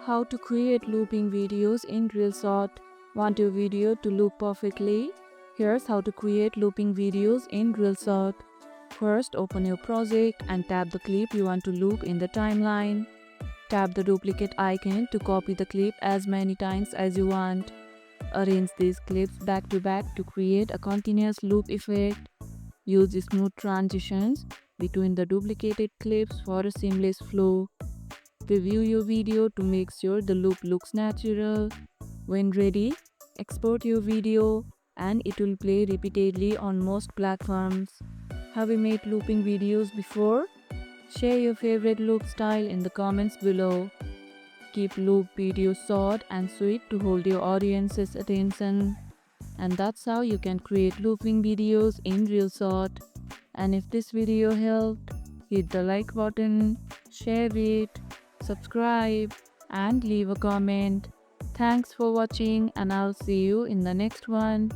How to create looping videos in Reelshot. Want your video to loop perfectly? Here's how to create looping videos in Reelshot. First, open your project and tap the clip you want to loop in the timeline. Tap the duplicate icon to copy the clip as many times as you want. Arrange these clips back to back to create a continuous loop effect. Use smooth transitions between the duplicated clips for a seamless flow. Preview your video to make sure the loop looks natural. When ready, export your video and it will play repeatedly on most platforms. Have you made looping videos before? Share your favorite loop style in the comments below. Keep loop videos short and sweet to hold your audience's attention. And that's how you can create looping videos in Reelshot. And if this video helped, hit the like button, share it, subscribe, and leave a comment. Thanks for watching, and I'll see you in the next one.